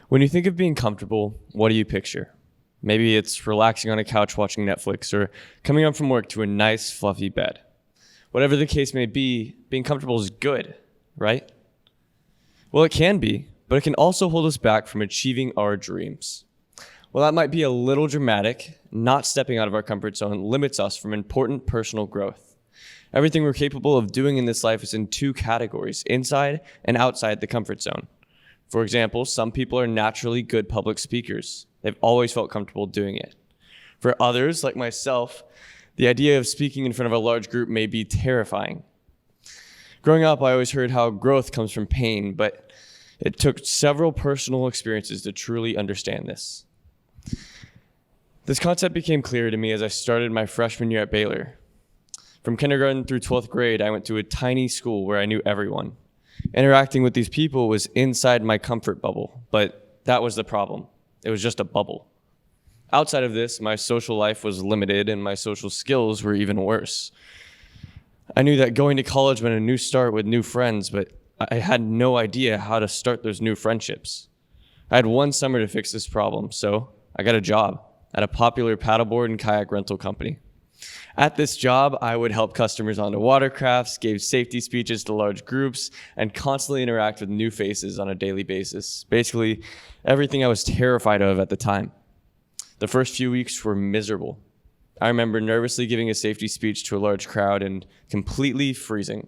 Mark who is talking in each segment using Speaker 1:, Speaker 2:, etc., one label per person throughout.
Speaker 1: When you think of being comfortable, what do you picture? Maybe it's relaxing on a couch watching Netflix or coming home from work to a nice fluffy bed. Whatever the case may be, being comfortable is good, right? Well, it can be, but it can also hold us back from achieving our dreams. While that might be a little dramatic, not stepping out of our comfort zone limits us from important personal growth. Everything we're capable of doing in this life is in two categories, inside and outside the comfort zone. For example, some people are naturally good public speakers. They've always felt comfortable doing it. For others, like myself, the idea of speaking in front of a large group may be terrifying. Growing up, I always heard how growth comes from pain, but it took several personal experiences to truly understand this. This concept became clear to me as I started my freshman year at Baylor. From kindergarten through 12th grade, I went to a tiny school where I knew everyone. Interacting with these people was inside my comfort bubble, but that was the problem. It was just a bubble. Outside of this, my social life was limited and my social skills were even worse. I knew that going to college meant a new start with new friends, but I had no idea how to start those new friendships. I had one summer to fix this problem, so I got a job at a popular paddleboard and kayak rental company. At this job, I would help customers onto watercrafts, gave safety speeches to large groups, and constantly interact with new faces on a daily basis. Basically, everything I was terrified of at the time. The first few weeks were miserable. I remember nervously giving a safety speech to a large crowd and completely freezing.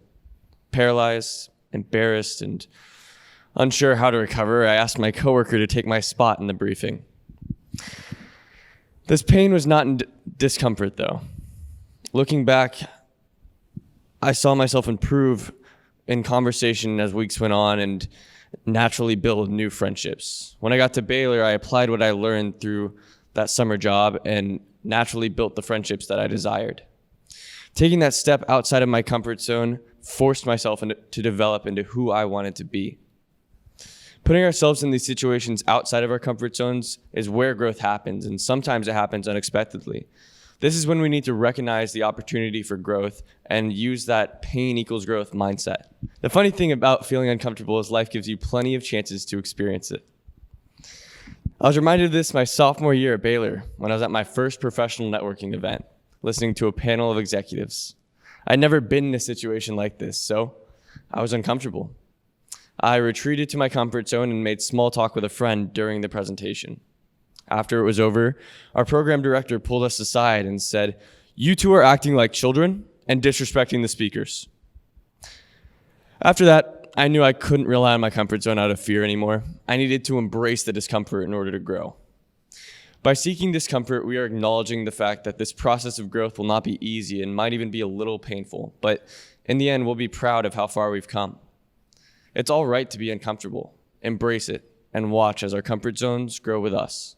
Speaker 1: Paralyzed, embarrassed, and unsure how to recover, I asked my coworker to take my spot in the briefing. This pain was not in discomfort, though. Looking back, I saw myself improve in conversation as weeks went on and naturally build new friendships. When I got to Baylor, I applied what I learned through that summer job and naturally built the friendships that I desired. Taking that step outside of my comfort zone forced myself to develop into who I wanted to be. Putting ourselves in these situations outside of our comfort zones is where growth happens, and sometimes it happens unexpectedly. This is when we need to recognize the opportunity for growth and use that pain equals growth mindset. The funny thing about feeling uncomfortable is life gives you plenty of chances to experience it. I was reminded of this my sophomore year at Baylor when I was at my first professional networking event, listening to a panel of executives. I'd never been in a situation like this, so I was uncomfortable. I retreated to my comfort zone and made small talk with a friend during the presentation. After it was over, our program director pulled us aside and said, "You two are acting like children and disrespecting the speakers." After that, I knew I couldn't rely on my comfort zone out of fear anymore. I needed to embrace the discomfort in order to grow. By seeking discomfort, we are acknowledging the fact that this process of growth will not be easy and might even be a little painful, but in the end, we'll be proud of how far we've come. It's all right to be uncomfortable. Embrace it and watch as our comfort zones grow with us.